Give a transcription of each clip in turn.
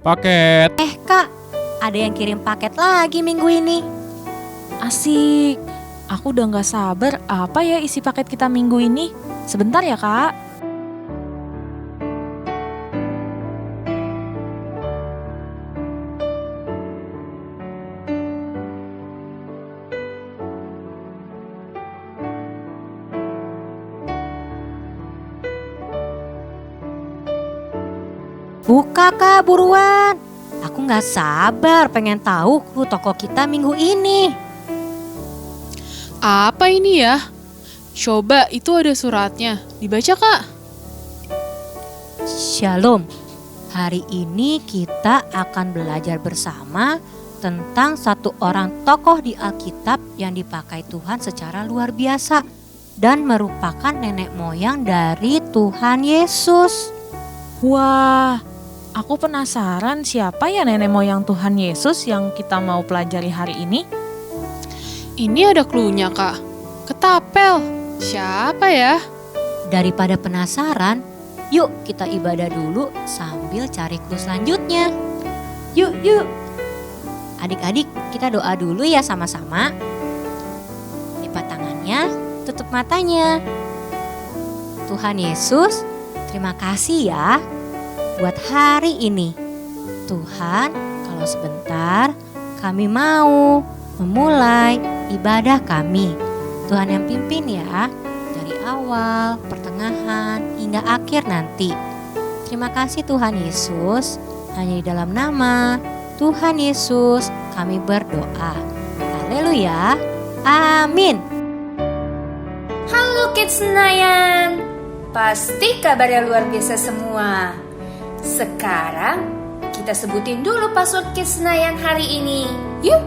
Paket. Kak, ada yang kirim paket lagi minggu ini. Asik. Aku udah gak sabar apa ya isi paket kita minggu ini. Sebentar ya, Kak. Buka Kak, buruan. Aku gak sabar pengen tahu toko kita minggu ini. Apa ini ya? Coba itu ada suratnya. Dibaca, Kak. Shalom. Hari ini kita akan belajar bersama tentang satu orang tokoh di Alkitab yang dipakai Tuhan secara luar biasa dan merupakan nenek moyang dari Tuhan Yesus. Wah, aku penasaran siapa ya nenek moyang Tuhan Yesus yang kita mau pelajari hari ini? Ini ada clue-nya, Kak. Ketapel. Siapa ya? Daripada penasaran, yuk kita ibadah dulu sambil cari clue selanjutnya. Yuk. Adik-adik, kita doa dulu ya sama-sama. Lipat tangannya, tutup matanya. Tuhan Yesus, terima kasih ya buat hari ini. Tuhan, kalau sebentar kami mau memulai ibadah kami. Tuhan yang pimpin ya, dari awal, pertengahan, hingga akhir nanti. Terima kasih Tuhan Yesus, hanya di dalam nama Tuhan Yesus kami berdoa. Haleluya, amin. Halo Kids Senayan, pasti kabarnya luar biasa semua. Sekarang kita sebutin dulu password Kids Senayan hari ini. Yuk,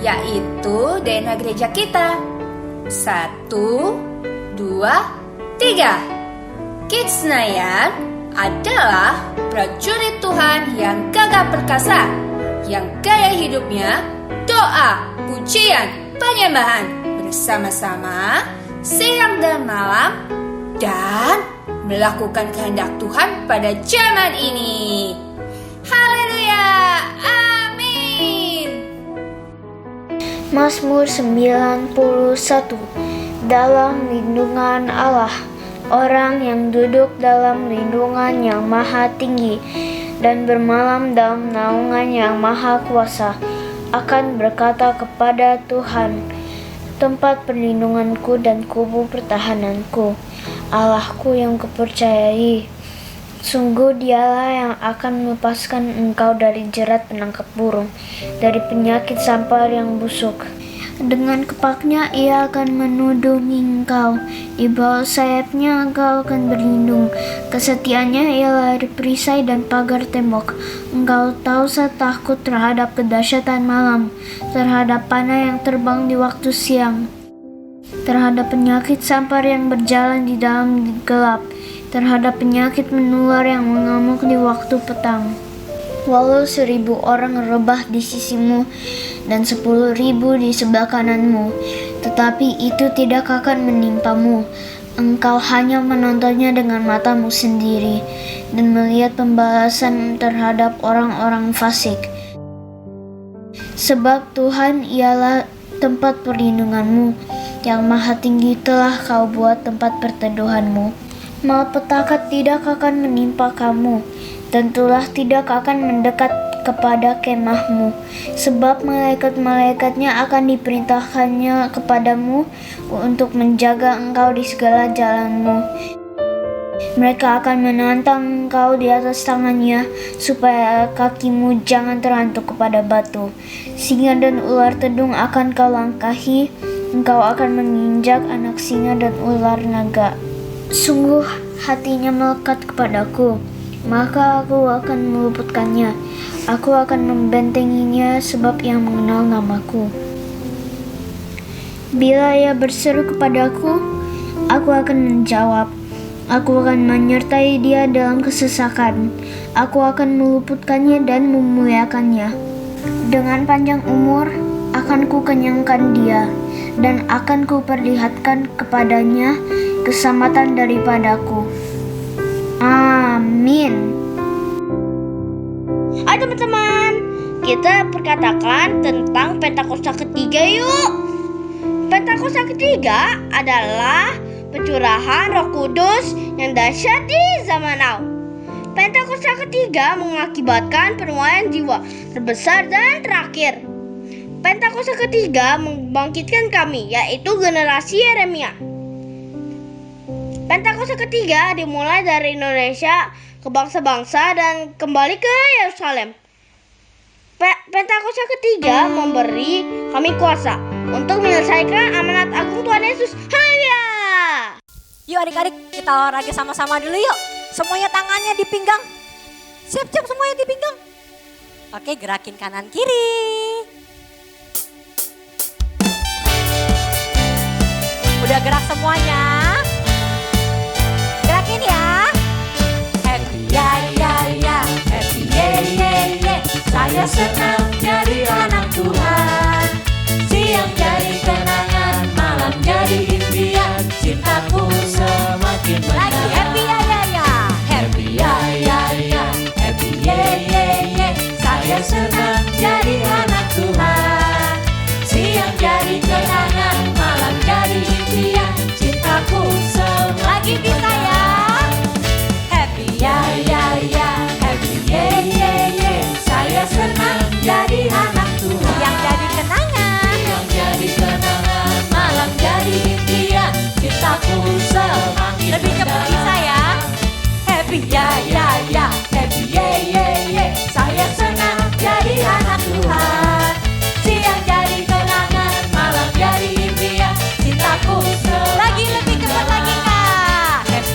yaitu DNA gereja kita. 1, 2, 3. Kids Senayan adalah prajurit Tuhan yang gagah perkasa, yang gaya hidupnya doa, pujian, penyembahan bersama-sama siang dan malam, dan melakukan kehendak Tuhan pada zaman ini. Haleluya, amin. Mazmur 91. Dalam lindungan Allah, orang yang duduk dalam lindungan yang maha tinggi dan bermalam dalam naungan yang maha kuasa akan berkata kepada Tuhan, tempat perlindunganku dan kubu pertahananku, Allahku yang kupercayai. Sungguh dialah yang akan melepaskan engkau dari jerat penangkap burung, dari penyakit sampar yang busuk. Dengan kepaknya ia akan menudungi engkau, di bawah sayapnya engkau akan berlindung. Kesetiaannya ialah perisai dan pagar tembok. Engkau tak usah takut terhadap kedahsyatan malam, terhadap panah yang terbang di waktu siang, terhadap penyakit sampar yang berjalan di dalam gelap, terhadap penyakit menular yang mengamuk di waktu petang. Walau 1.000 orang rebah di sisimu dan 10.000 di sebelah kananmu, tetapi itu tidak akan menimpamu. Engkau hanya menontonnya dengan matamu sendiri dan melihat pembalasan terhadap orang-orang fasik. Sebab Tuhan ialah tempat perlindunganmu, yang maha tinggi telah kau buat tempat perteduhanmu. Malapetaka tidak akan menimpa kamu, dan tulah tidak akan mendekat kepada kemahmu, sebab malaikat-malaikatnya akan diperintahkannya kepadamu untuk menjaga engkau di segala jalanmu. Mereka akan menantang engkau di atas tangannya, supaya kakimu jangan terhantuk kepada batu. Singa dan ular tedung akan kau langkahi, engkau akan menginjak anak singa dan ular naga. Sungguh hatinya melekat kepadaku, maka aku akan meluputkannya. Aku akan membentenginya sebab ia mengenal namaku. Bila ia berseru kepadaku, aku akan menjawab. Aku akan menyertai dia dalam kesesakan. Aku akan meluputkannya dan memuliakannya. Dengan panjang umur akan ku kenyangkan dia, dan akan ku perlihatkan kepadanya keselamatan daripadaku. Amin. Ayo teman-teman, kita perkatakan tentang Pentakosta ketiga yuk. Pentakosta ketiga adalah pencurahan Roh Kudus yang dahsyat di zaman now. Pentakosta ketiga mengakibatkan penuaian jiwa terbesar dan terakhir. Pentakosta ketiga membangkitkan kami, yaitu generasi Yeremia. Pentakosta ketiga dimulai dari Indonesia ke bangsa-bangsa dan kembali ke Yerusalem. Pentakosta ketiga memberi kami kuasa untuk menyelesaikan amanat agung Tuhan Yesus. Haleluya! Yuk adik-adik, kita olahraga sama-sama dulu yuk. Semuanya tangannya di pinggang. Siap-siap semuanya di pinggang. Oke, gerakin kanan kiri. Udah gerak semuanya? Gerakin ya. Happy ya ya ya, happy ye ye ye. Saya senang jadi anak Tuhan. Siang jadi kenangan, malam jadi impian. Cintaku semakin mendalam. Lagi happy ya ya ya, happy ya ya ya, happy ye ye ye. Saya senang jadi anak Tuhan. Siang jadi kenangan, malam jadi impian. Cintaku semakin lagi bisa ya. Happy ya ya ya, happy ye ye ye. Saya senang jadi anak Tuhan. Yang jadi kenangan, yang jadi kenangan, malam jadi impian. Cintaku semakin lebih cepat bisa ya. Happy ya ya ya, happy ye ye ye. Saya senang jadi anak Tuhan. Siang jadi kenangan, malam jadi impian. Cintaku semakin lagi lebih cepat lagi kak. Happy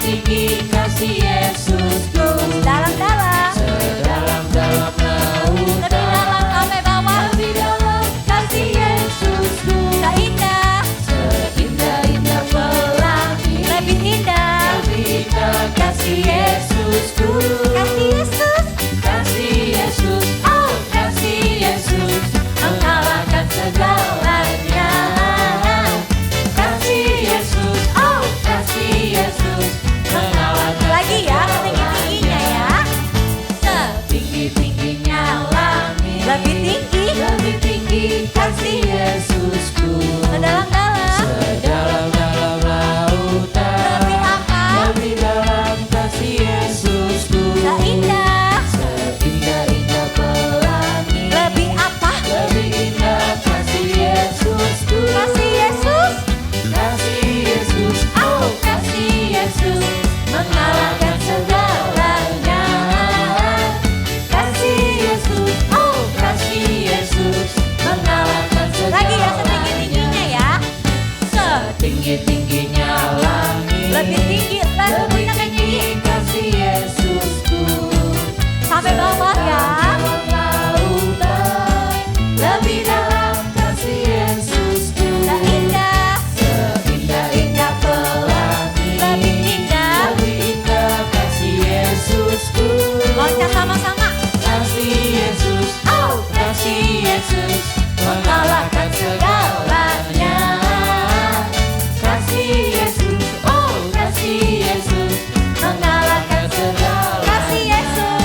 tinggi kasih Yesusku. Dalam-dalam, Sedalam-dalam lautan, lebih dalam sampai bawah. lebih dalam kasih Yesusku. Seindah, Seindah-indah pelangi, lebih indah. lebih indah kasih Yesusku. Kasih Yesus, Kasih Yesus, oh kasih Yesus, mengalahkan segalanya. Kasih Yesus, oh kasih Yesus, mengalahkan lagi ya, tinggi-tingginya ya. setinggi-tingginya langit. Lebih tinggi, Lebih tinggi kasih Yesusku. sedalam-dalam. Sedalam-dalam lautan, Lebih apa? lebih dalam kasih Yesusku. Seindah, Seindah-indah pelangi, lebih apa? lebih indah kasih Yesusku. Kasih Yesus, Kasih Yesus, oh kasih Yesus, mengalahkan segalanya. Kasih Yesus, oh kasih Yesus, mengalahkan lagi ya, segalanya. setinggi-tingginya ya. Tinggi-tingginya langit, Lebih tinggi, lebih lebih tinggi tinggi. kasih Yesusku. Sampai bawah ya. Dalam lautan, lebih dalam kasih Yesusku. Seindah, Seindah-indah pelangi, lebih indah. lebih indah kasih Yesusku. Loncat sama-sama. Kasih Yesus, oh kasih Yesus, mengalahkan segalanya. Kasih Yesus, oh kasih Yesus, mengalahkan segalanya. Kasih Yesus,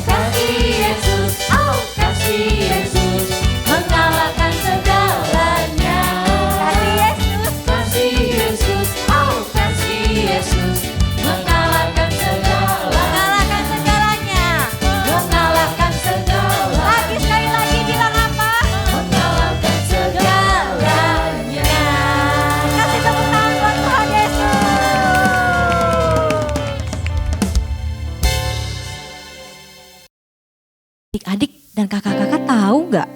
Kasih Yesus, oh kasih Yesus, mengalahkan segalanya. kasih Yesus. Kasih Yesus, oh kasih Yesus, mengalahkan segalanya. Mengalahkan segalanya. Mengalahkan segalanya. Lagi sekali lagi bilang apa? Mengalahkan segalanya. Kasih tepuk tangan buat Tuhan Yesus. Adik-adik dan kakak-kakak tahu nggak?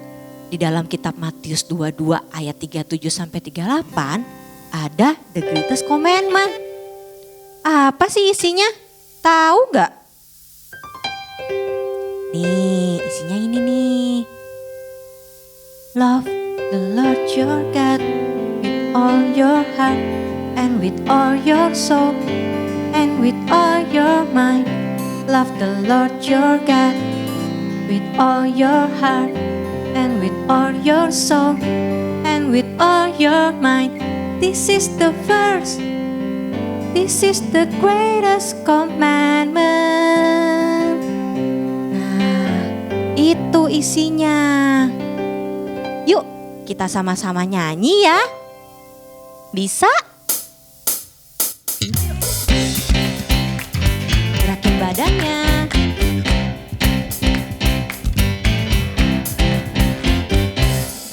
Di dalam kitab Matius 22 ayat 37 sampai 38 ada the greatest commandment. Apa sih isinya? Tahu nggak? Nih, isinya ini nih. Love the Lord your God with all your heart and with all your soul and with all your mind. Love the Lord your God with all your heart and with all your soul and with all your mind. This is the first. This is the greatest commandment. Nah, itu isinya. Yuk, kita sama-sama nyanyi ya. Bisa? Gerakin badannya.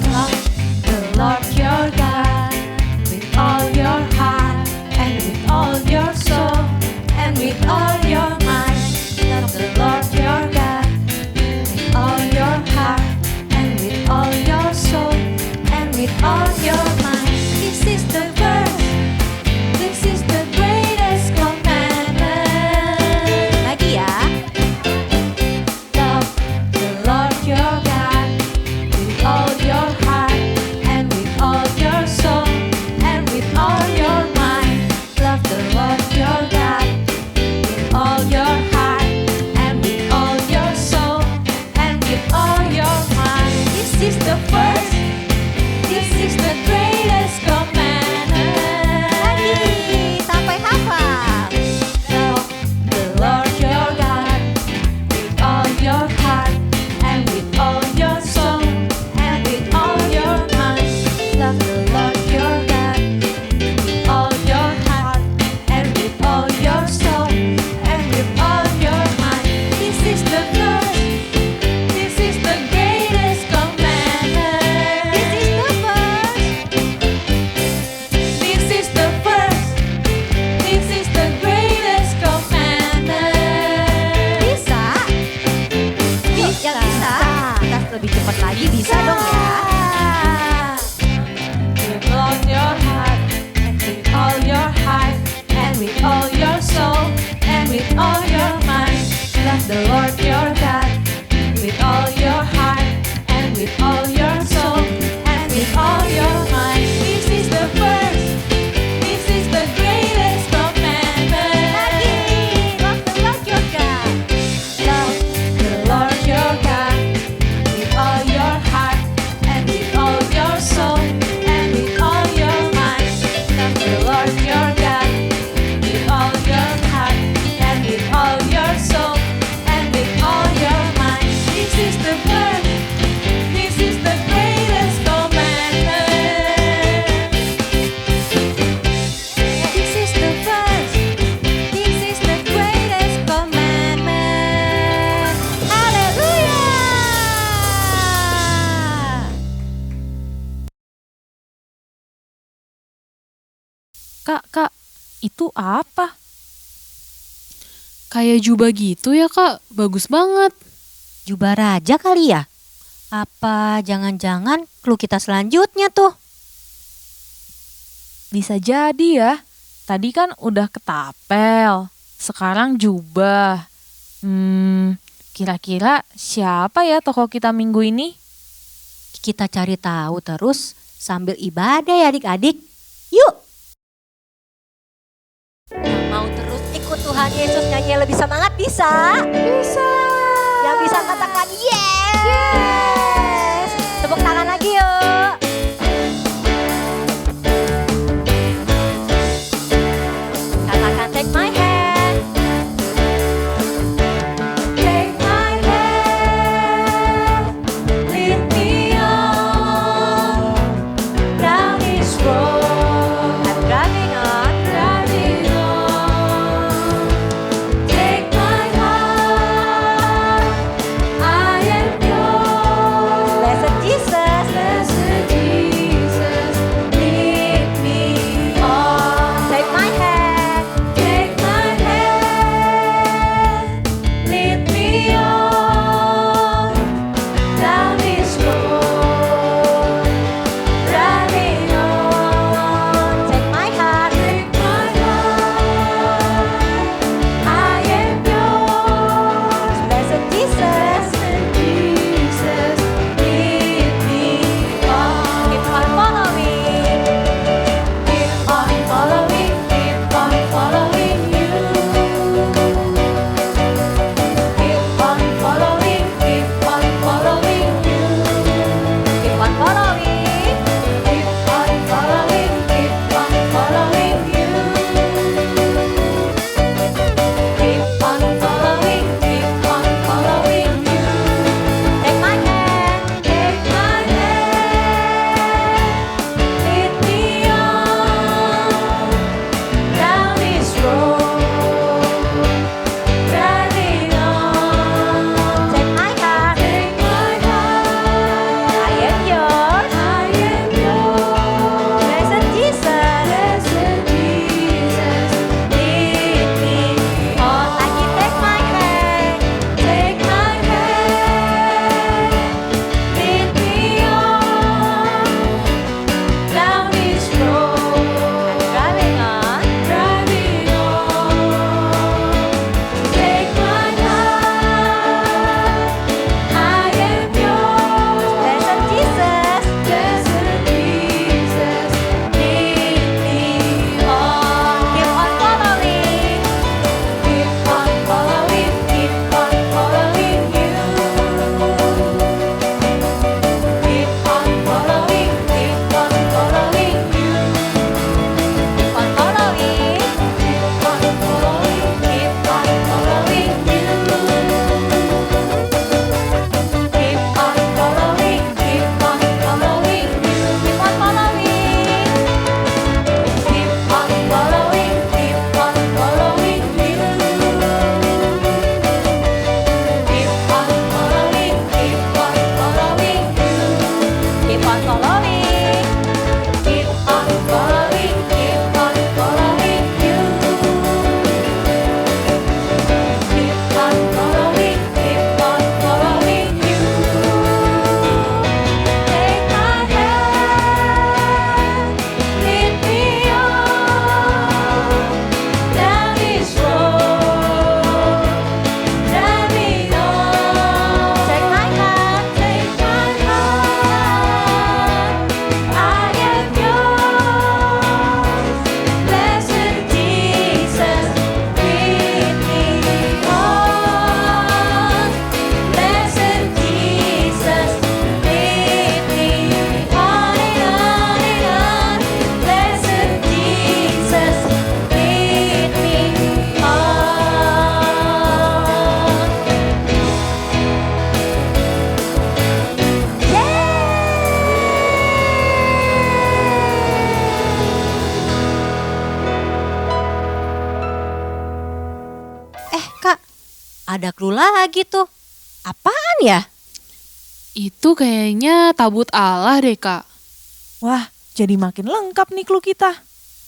Love the Lord your God with all your heart and with all your soul and with all your mind. Love the Lord your God with all your heart and with all your soul and with all your mind. This is the verse. This is the greatest commandment. Lagi ya. Love the Lord your God with all your heart and with all your soul and with all your mind. Love the Lord your God with all your heart and with all your soul and with all your mind. This is the first. This is the greatest commandment. Lagi sampai hafal. Love the Lord your God with all your heart and with all your soul and with all your mind. Love the Lord your God with all your heart and with all your soul and with all your mind. This is the first. This is the greatest commandment. This is the first. This is the first. This is the greatest commandment. Bisa? Bisa. Kita lebih cepat lagi bisa dong ya. With all your heart and with all your heart and with all Kak, itu apa? Kayak jubah gitu ya kak, bagus banget. Jubah raja kali ya? Apa jangan-jangan clue kita selanjutnya tuh? Bisa jadi ya. Tadi kan udah ketapel, sekarang jubah. Kira-kira siapa ya tokoh kita minggu ini? Kita cari tahu terus sambil ibadah ya adik-adik. Yuk! Yang mau terus ikut Tuhan Yesus nyanyi yang lebih semangat bisa? Bisa! Yang bisa katakan yes! Yes! Tepuk tangan lagi yuk! Katakan take my hand. Take my hand. Lead me on. Down this road. I'm driving on. Driving on. Take my heart. I am yours. Blessed Jesus. Blessed Jesus. Lead me on. Take my hand. Take my hand. Lead me on. Down this road. Driving on. Take my heart. Take my heart. I am yours. Blessed Jesus. Blessed Jesus. Lead me on. Keep on following. Keep on following. Keep on following you. Keep on following. Keep on following you. Keep on following. Keep on following. Keep on following you. Keep on following. Keep on following you. Take my hand. Take my hand. Lead me on. Down this road. Driving on. Take my heart. Take my heart. I am yours. I am yours. Blessed Jesus. Blessed Jesus. Lead me on. Lagi take my hand. Take my hand. Lead me on. Down this road. Driving on. Driving on. Take my heart. I am yours. Blessed Jesus. Blessed Jesus. Lead me on. Keep on following. Keep on following. Keep on following you. Keep on following. Keep on following you. Keep on following. Keep on following. Keep on following you. Keep on following. Keep on following you. Keep on following. Keep on following. Keep on following you. Keep on following. Keep on following you. Keep on following. Keep on following. Keep on following you. Keep on following. Keep on following you. Take my hand. Lead me on. Down this road. Driving on. Take my hand. Take my heart. I am yours. Blessed Jesus. Lead me on. Blessed Jesus. Lead me on and on and on. Blessed Jesus. Lead me Kak, ada clue lagi tuh. Apaan ya? Itu kayaknya tabut Allah deh kak. Wah, jadi makin lengkap nih clue kita.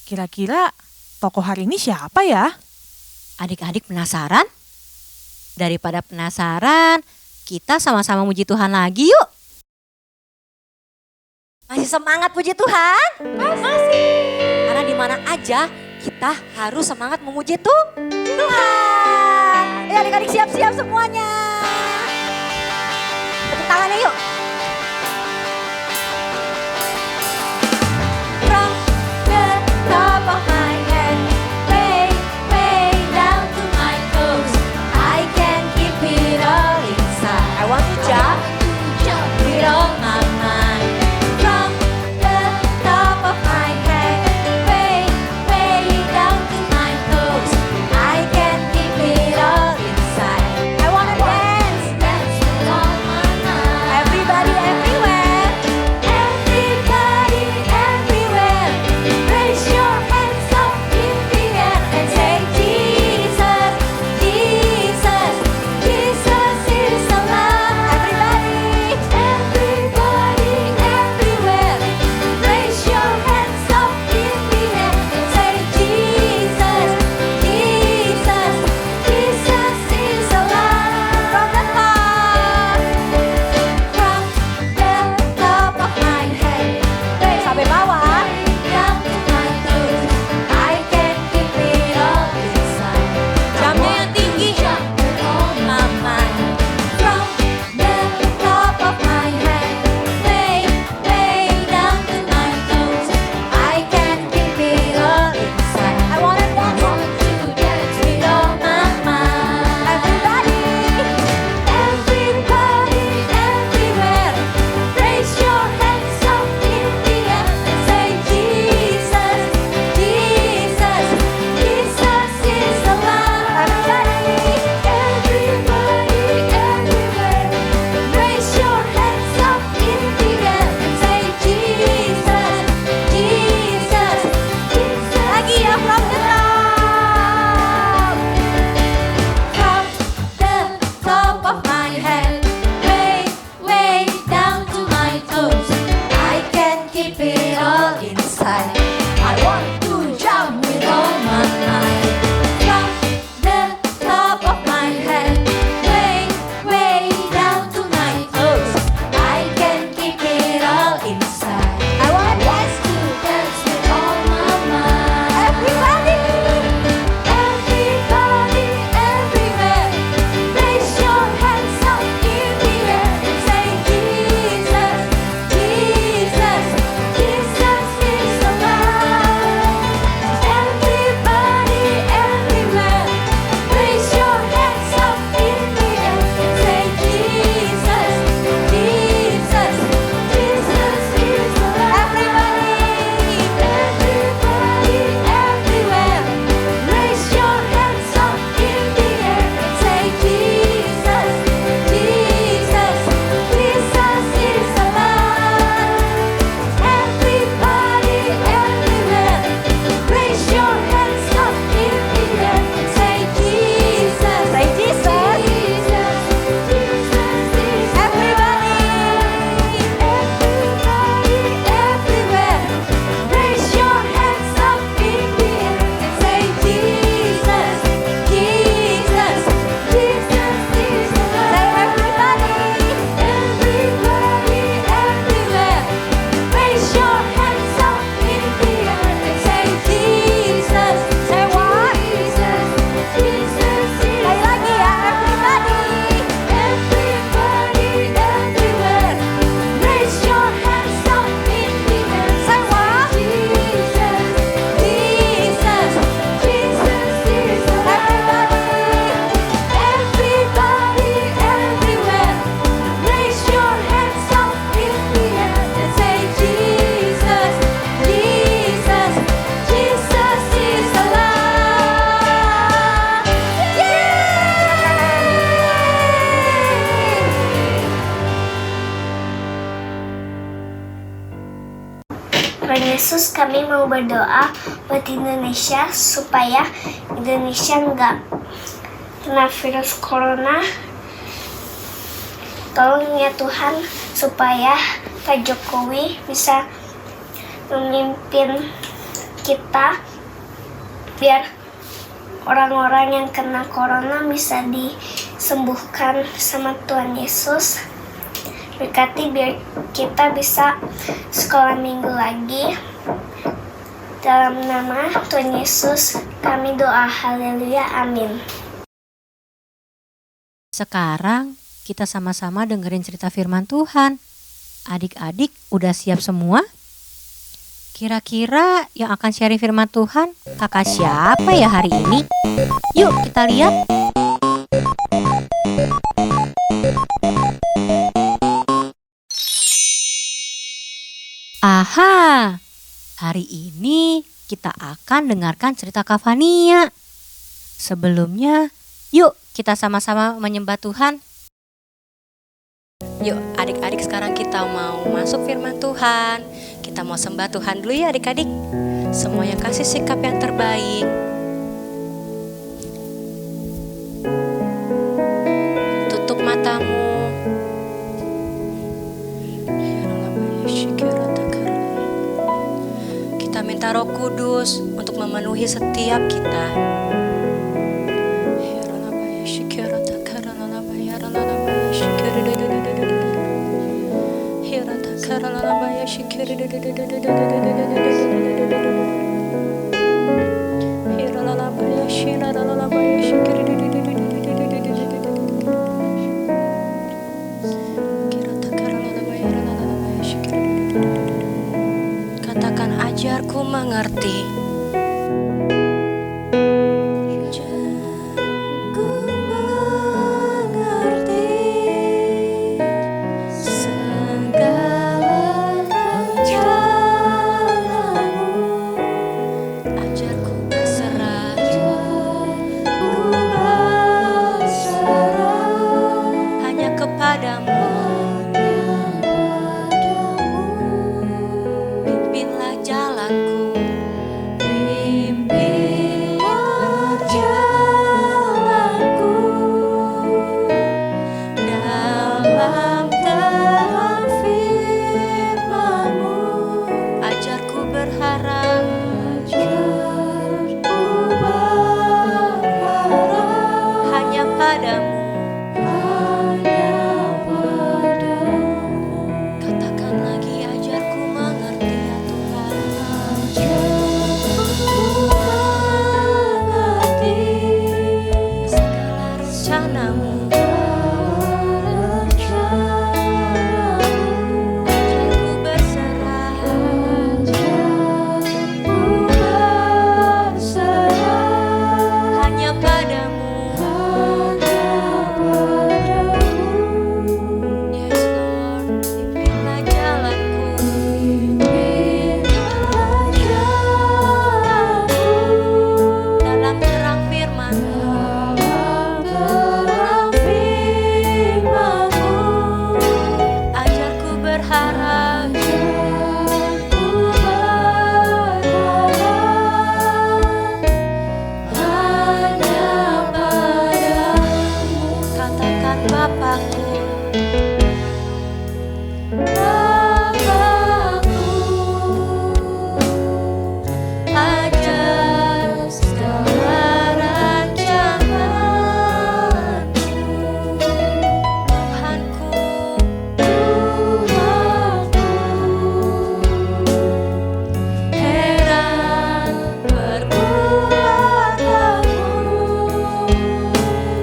Kira-kira tokoh hari ini siapa ya? Adik-adik penasaran? Daripada penasaran, kita sama-sama muji Tuhan lagi yuk. Masih semangat puji Tuhan? Masih. Karena di mana aja kita harus semangat memuji Tuhan. Ayo adik-adik siap-siap semuanya. Tepuk tangannya yuk. From the top of my head, way down to my toes, I can keep it all inside. I want to jump with all my mind. From the top of my head, way down to my toes, I can keep it all inside. I wanna dance with all my mind. Everybody, everywhere, raise your hands up in the air and say Jesus, Jesus, Jesus is alive. Everybody, everywhere, raise your hands up in the air and say Jesus, Jesus, Jesus is alive. From the top of my head, sampai bawah, down to my toes, I can keep it all inside. Jamnya yang tinggi, with all my mind. From the top of my head, way down to my toes, I can keep it all inside. I wanna dance with all my mind. Everybody, everywhere, raise your hands up in the air and say Jesus, Jesus, Jesus is alive. Everybody, everywhere, raise your hands up in the air and say Jesus, Jesus, Jesus. Lagi ya, from the top. From the top of my head, way down to my toes, I can keep it all inside. I want to jump with all my might. From the top of my head, way down to my toes, I can keep it all inside. I want to dance with all my might. Everybody, everywhere, raise your hands up in the air and say Jesus, Jesus, Jesus is alive. Everybody, everywhere, raise your hands up in the air and say Jesus, Jesus, Jesus is alive. Everybody, everywhere, raise your hands up in the air and say Jesus, Jesus, Jesus is alive. Everybody, everywhere, raise your hands up in the air and say Jesus, Jesus, Jesus, Jesus is everywhere, raise your hands up in the air and say Jesus, Jesus, Jesus is alive. Everybody, everywhere, raise your hands up in the air and say Jesus. Say what? Jesus, Jesus is lagi ya, everybody, everywhere, raise your hands up in the air. Say what? Jesus, Jesus, Jesus is alive. Everybody, everywhere, raise your hands up in the air and say Jesus, Jesus, Jesus is alive. Tuhan Yesus, kami mau berdoa buat Indonesia supaya Indonesia nggak kena virus corona. Tolong ya Tuhan, supaya Pak Jokowi bisa memimpin kita biar orang-orang yang kena corona bisa disembuhkan sama Tuhan Yesus. Berkati biar kita bisa sekolah minggu lagi. Dalam nama Tuhan Yesus kami doa, haleluya, amin. Sekarang kita sama-sama dengerin cerita firman Tuhan. Adik-adik udah siap semua? Kira-kira yang akan sharing firman Tuhan kakak siapa ya hari ini? Yuk kita lihat. Aha, hari ini kita akan dengarkan cerita Kak Fania. Sebelumnya, yuk kita sama-sama menyembah Tuhan. Yuk adik-adik, sekarang kita mau masuk firman Tuhan. Kita mau sembah Tuhan dulu ya adik-adik. Semuanya kasih sikap yang terbaik. Tutup matamu. Kita minta Roh Kudus untuk memenuhi setiap kita. Katakan, ajarku mengerti.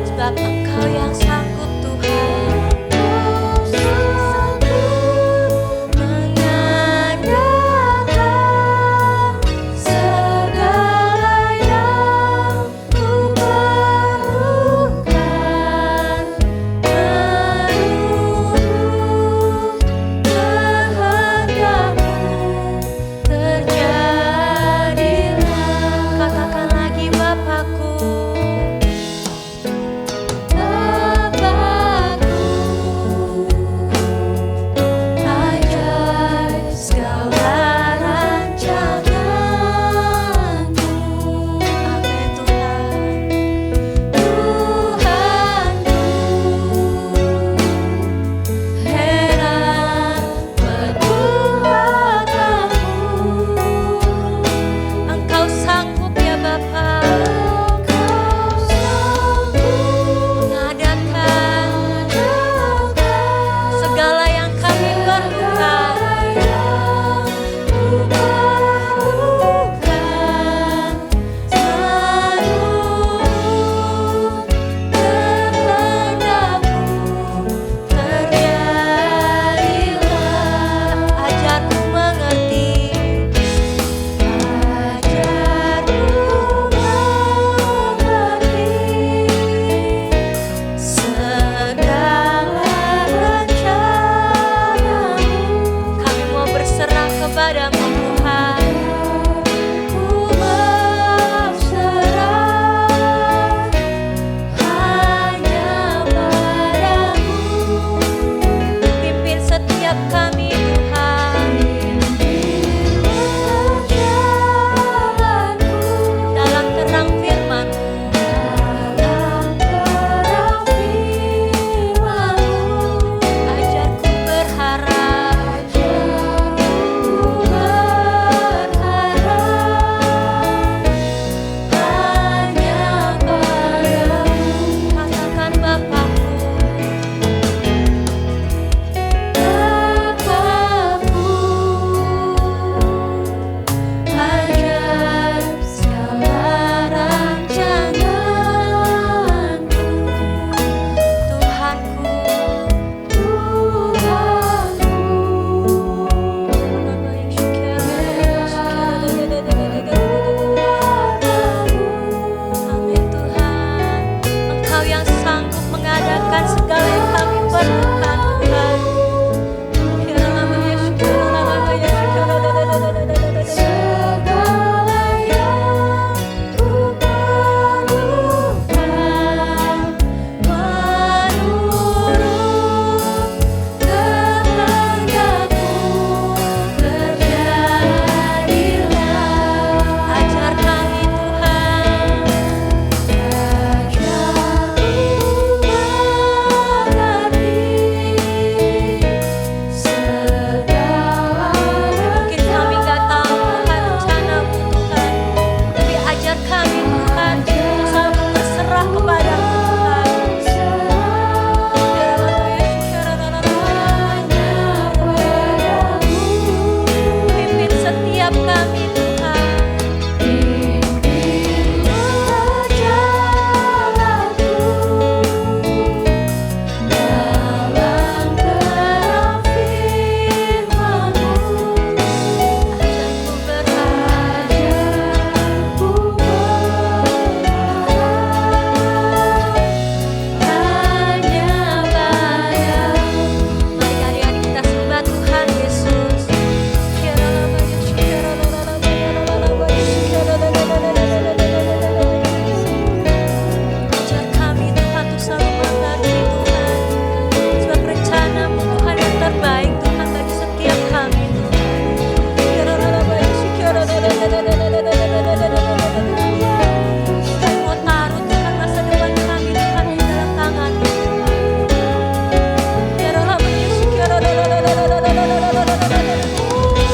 Sebab Engkau yang sanggup Tuhan. menyediakan segala yang kami perlukan Tuhan. Segala yang ku perlukan menurut kepadaku terjadilah. Ajar kami Tuhan, mungkin kami gak tahu Tuhan rencana-Mu Tuhan, tapi ajar kami Tuhan untuk selalu berserah kepada-Mu Tuhan. Pimpin setiap kami Tuhan. Mari hari-hari kita sembah Tuhan Yesus. Ajar kami Tuhan untuk selalu mengerti Tuhan, sebab rencana-Mu Tuhan yang terbaik Tuhan bagi setiap kami Tuhan. Kami mau taruh Tuhan masa depan kami Tuhan di dalam tangan-Mu.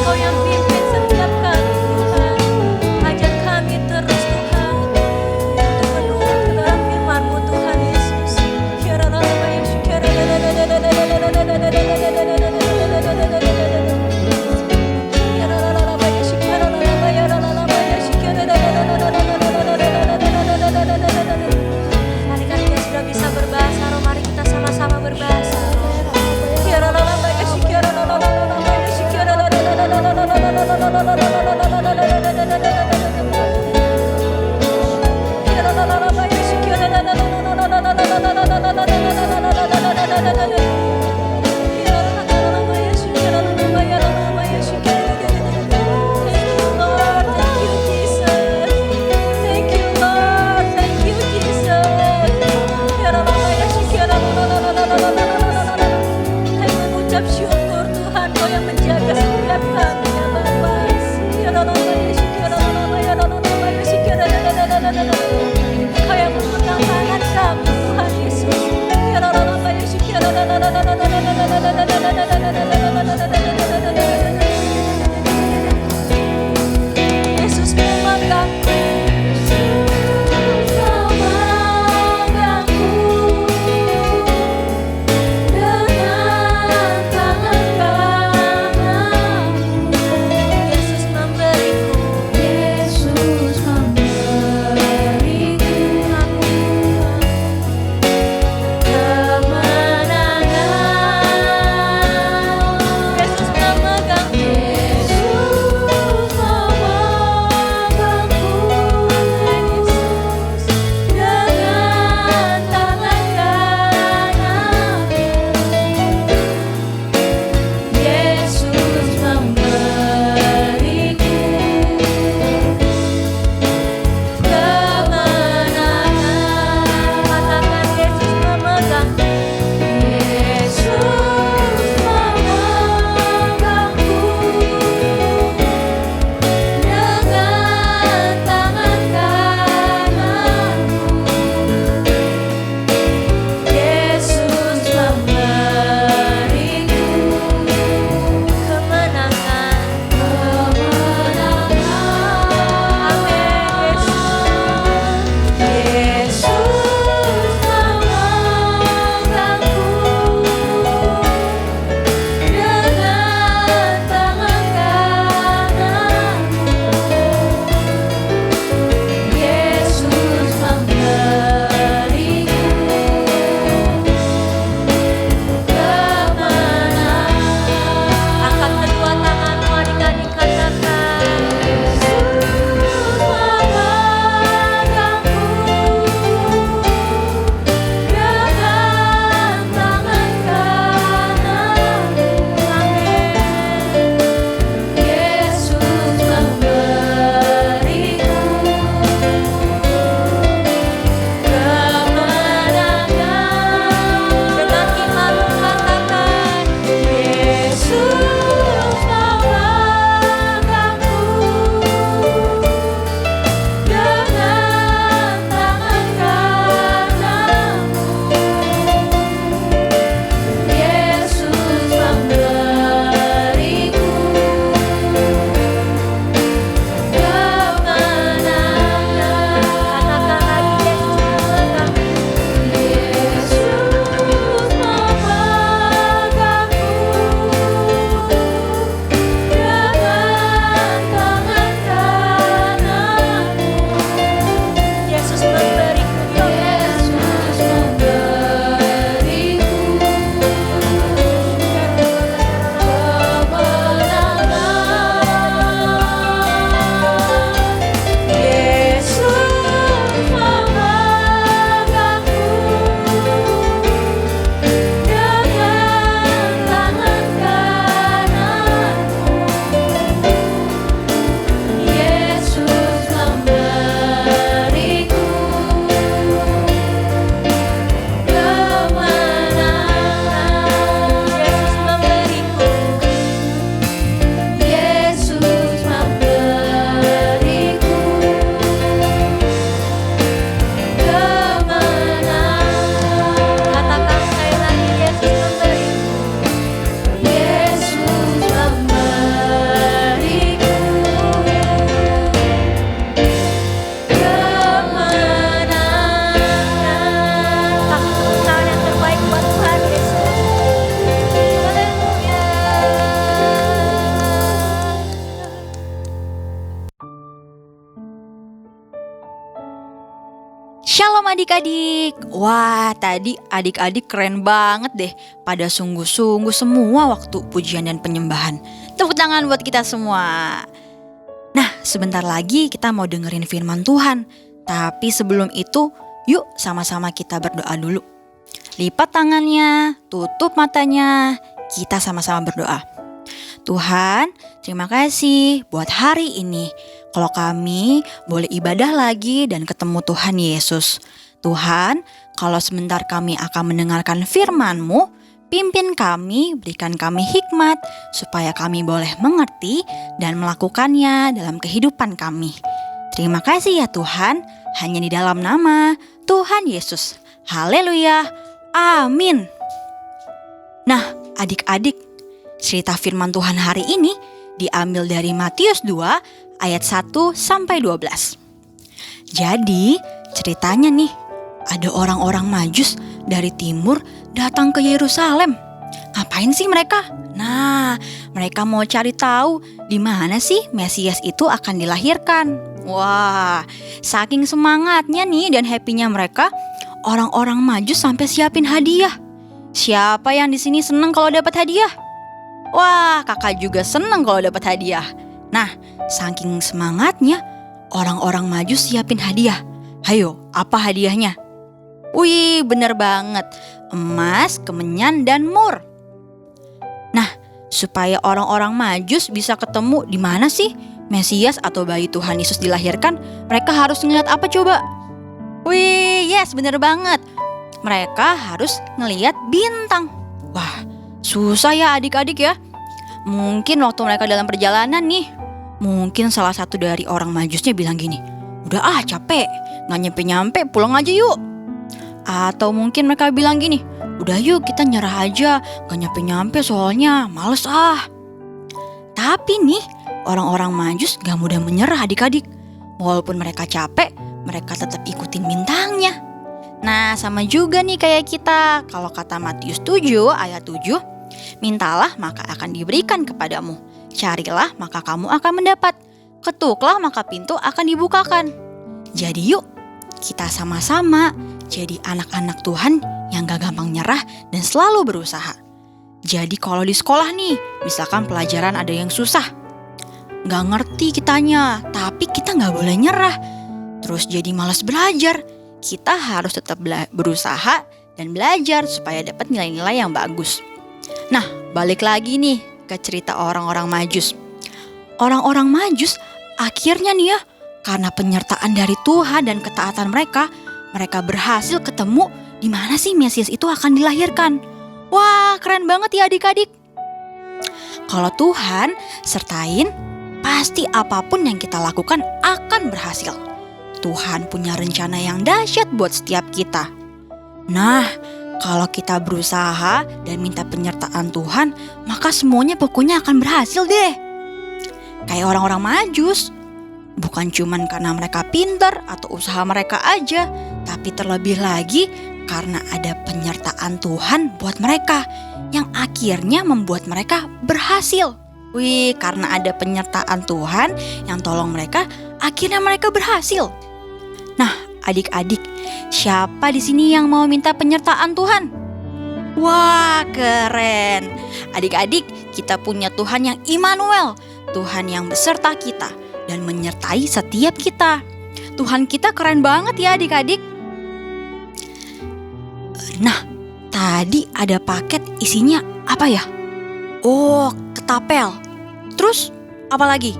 Kau yang pimpin setiap kami Tuhan. Ajar kami terus Tuhan untuk menurut ke dalam firman-Mu Tuhan Yesus. Mari kali kita sudah bisa berbahasa roh, mari kita sama-sama berbahasa roh. Thank you Lord, thank you Jesus. Kami mengucap syukur Tuhan, Kau yang menjaga setiap kami ya Bapa. Kau yang memegang tangan kami Tuhan Yesus. adik-adik. Wah, tadi adik-adik keren banget deh. Pada sungguh-sungguh semua waktu pujian dan penyembahan. Tepuk tangan buat kita semua. Nah, sebentar lagi kita mau dengerin firman Tuhan. Tapi sebelum itu, yuk sama-sama kita berdoa dulu. Lipat tangannya, tutup matanya. Kita sama-sama berdoa. Tuhan, terima kasih buat hari ini. Kalau kami boleh ibadah lagi dan ketemu Tuhan Yesus. Tuhan, kalau sebentar kami akan mendengarkan firman-Mu, pimpin kami, berikan kami hikmat, supaya kami boleh mengerti dan melakukannya dalam kehidupan kami. Terima kasih ya Tuhan, hanya di dalam nama Tuhan Yesus. Haleluya, amin. Nah, adik-adik, cerita firman Tuhan hari ini diambil dari Matius 2 ayat 1-12. Jadi ceritanya nih, ada orang-orang Majus dari timur datang ke Yerusalem. Ngapain sih mereka? Nah, mereka mau cari tahu di mana sih Mesias itu akan dilahirkan. Wah, saking semangatnya nih dan happy-nya mereka, orang-orang Majus sampai siapin hadiah. Siapa yang di sini seneng kalau dapat hadiah? Wah, kakak juga seneng kalau dapat hadiah. Nah, saking semangatnya, orang-orang Majus siapin hadiah. Hayo, apa hadiahnya? Wih, bener banget. Emas, kemenyan, dan mur. Nah, supaya orang-orang Majus bisa ketemu di mana sih Mesias atau bayi Tuhan Yesus dilahirkan, mereka harus ngeliat apa coba? Wih, yes, bener banget. Mereka harus ngeliat bintang. Wah, susah ya adik-adik ya. Mungkin waktu mereka dalam perjalanan nih, mungkin salah satu dari orang Majusnya bilang gini, udah capek, gak nyampe-nyampe, pulang aja yuk. Atau mungkin mereka bilang gini, udah yuk kita nyerah aja, gak nyampe-nyampe soalnya males Tapi nih, orang-orang Majus gak mudah menyerah adik-adik. Walaupun mereka capek, mereka tetap ikutin bintangnya. Nah, sama juga nih kayak kita. Kalau kata Matius 7 ayat 7, mintalah maka akan diberikan kepadamu. Carilah maka kamu akan mendapat. Ketuklah maka pintu akan dibukakan. Jadi yuk, kita sama-sama jadi anak-anak Tuhan yang gak gampang nyerah dan selalu berusaha. Jadi kalau di sekolah nih, misalkan pelajaran ada yang susah, gak ngerti kitanya, tapi kita gak boleh nyerah. Terus jadi malas belajar. Kita harus tetap berusaha dan belajar supaya dapat nilai-nilai yang bagus. Nah, balik lagi nih ke cerita orang-orang Majus. Orang-orang Majus akhirnya nih ya, karena penyertaan dari Tuhan dan ketaatan mereka berhasil ketemu di mana sih Mesias itu akan dilahirkan. Wah, keren banget ya adik-adik. Kalau Tuhan sertain, pasti apapun yang kita lakukan akan berhasil. Tuhan punya rencana yang dahsyat buat setiap kita. Nah, kalau kita berusaha dan minta penyertaan Tuhan, maka semuanya pokoknya akan berhasil deh. Kayak orang-orang Majus, bukan cuman karena mereka pintar atau usaha mereka aja, tapi terlebih lagi karena ada penyertaan Tuhan buat mereka yang akhirnya membuat mereka berhasil. Wih, karena ada penyertaan Tuhan yang tolong mereka, akhirnya mereka berhasil. Nah, adik-adik, siapa di sini yang mau minta penyertaan Tuhan? Wah, keren. Adik-adik, kita punya Tuhan yang Immanuel, Tuhan yang beserta kita dan menyertai setiap kita. Tuhan kita keren banget ya adik-adik. Nah, tadi ada paket isinya apa ya? Oh, ketapel. Terus apa lagi?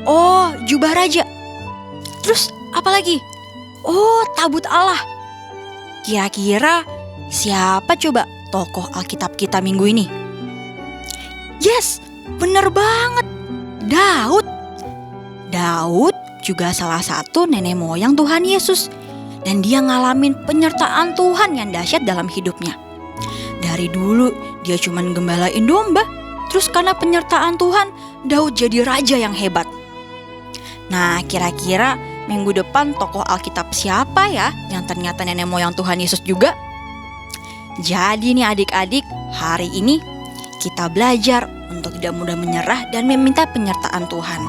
Oh, jubah raja. Terus apa lagi? Oh, tabut Allah. Kira-kira siapa coba tokoh Alkitab kita minggu ini? Yes, bener banget. Daud. Daud juga salah satu nenek moyang Tuhan Yesus. Dan dia ngalamin penyertaan Tuhan yang dahsyat dalam hidupnya. Dari dulu dia cuma gembalain domba. Terus karena penyertaan Tuhan, Daud jadi raja yang hebat. Nah, kira-kira minggu depan tokoh Alkitab siapa ya yang ternyata nenek moyang Tuhan Yesus juga? Jadi nih adik-adik, hari ini kita belajar untuk tidak mudah menyerah dan meminta penyertaan Tuhan.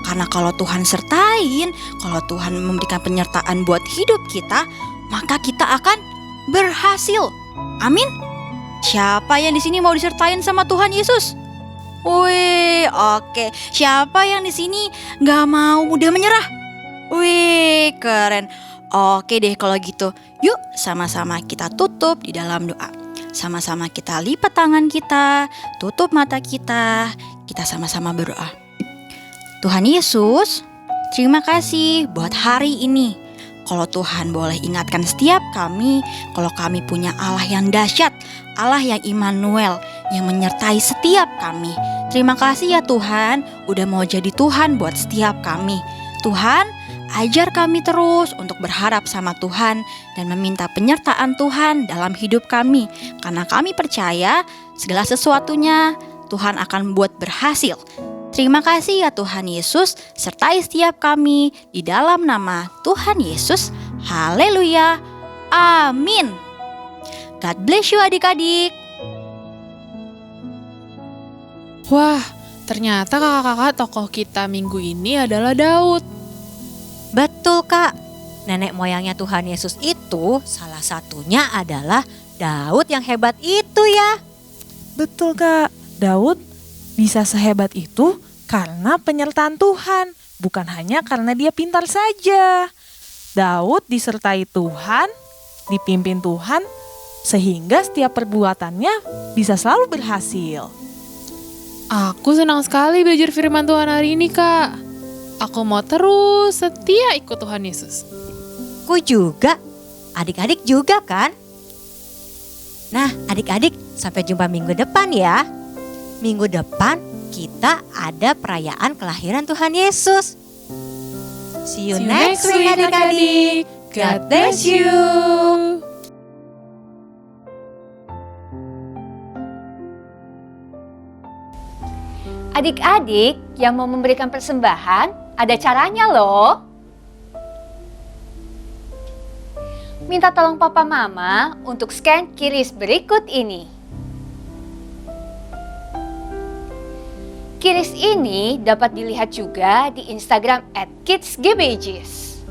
Karena kalau Tuhan sertain, kalau Tuhan memberikan penyertaan buat hidup kita, maka kita akan berhasil. Amin. Siapa yang di sini mau disertain sama Tuhan Yesus? Wih, oke. Siapa yang di sini gak mau mudah menyerah? Wih, keren. Oke deh kalau gitu. Yuk sama-sama kita tutup di dalam doa. Sama-sama kita lipat tangan kita, tutup mata kita sama-sama berdoa. Tuhan Yesus, terima kasih buat hari ini. Kalau Tuhan boleh ingatkan setiap kami, kalau kami punya Allah yang dahsyat, Allah yang Immanuel, yang menyertai setiap kami. Terima kasih ya Tuhan, udah mau jadi Tuhan buat setiap kami. Tuhan, ajar kami terus untuk berharap sama Tuhan dan meminta penyertaan Tuhan dalam hidup kami. Karena kami percaya segala sesuatunya Tuhan akan buat berhasil. Terima kasih ya Tuhan Yesus, sertai setiap kami di dalam nama Tuhan Yesus. Haleluya. Amin. God bless you adik-adik. Wah, ternyata kakak-kakak tokoh kita minggu ini adalah Daud. Betul Kak, nenek moyangnya Tuhan Yesus itu salah satunya adalah Daud yang hebat itu ya. Betul Kak, Daud bisa sehebat itu karena penyertaan Tuhan, bukan hanya karena dia pintar saja. Daud disertai Tuhan, dipimpin Tuhan, sehingga setiap perbuatannya bisa selalu berhasil. Aku senang sekali belajar firman Tuhan hari ini, Kak. Aku mau terus setia ikut Tuhan Yesus. Ku juga, adik-adik juga kan? Nah adik-adik, sampai jumpa minggu depan ya. Minggu depan kita ada perayaan kelahiran Tuhan Yesus. See you next week adik-adik. God bless you. Adik-adik yang mau memberikan persembahan, ada caranya loh. Minta tolong papa mama untuk scan QRIS berikut ini. QRIS ini dapat dilihat juga di Instagram @kidsgbjs.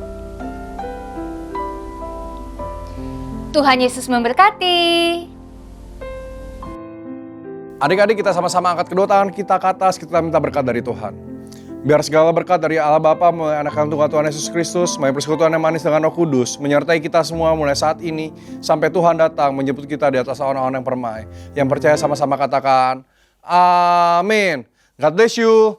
Tuhan Yesus memberkati. Adik-adik, kita sama-sama angkat kedua tangan kita ke atas, kita minta berkat dari Tuhan. Biar segala berkat dari Allah Bapa, melalui anak kandung Tuhan Yesus Kristus, melalui persekutuan yang manis dengan Roh Kudus, menyertai kita semua mulai saat ini, sampai Tuhan datang menjemput kita di atas awan-awan yang permai. Yang percaya sama-sama katakan, amin. God bless you.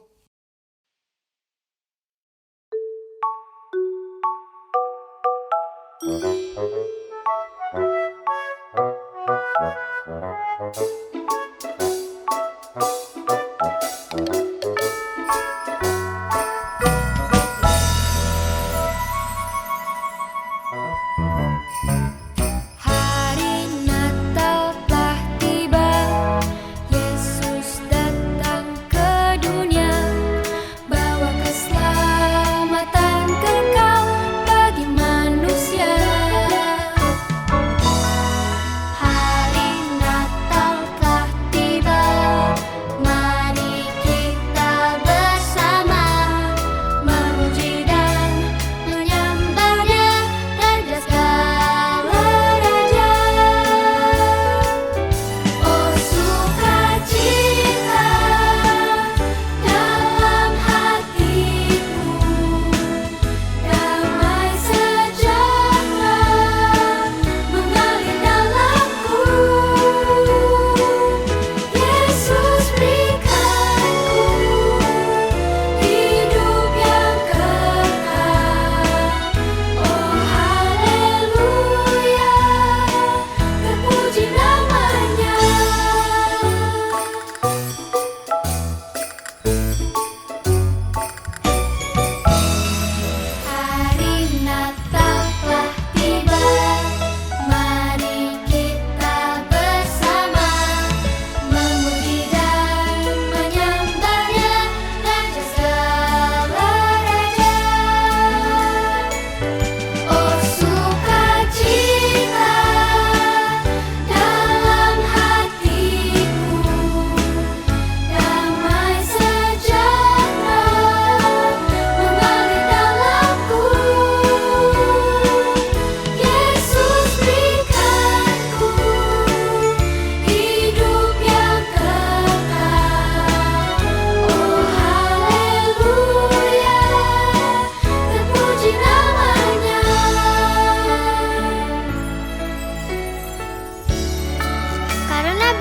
Hari Natal telah tiba, Yesus datang ke dunia, bawa keselamatan kekal bagi manusia. Hari Natal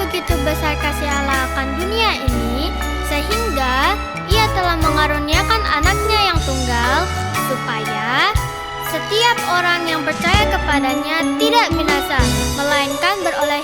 begitu besar kasih Allah akan dunia ini, sehingga Ia telah mengaruniakan anaknya yang tunggal, supaya setiap orang yang percaya kepadanya tidak binasa, melainkan beroleh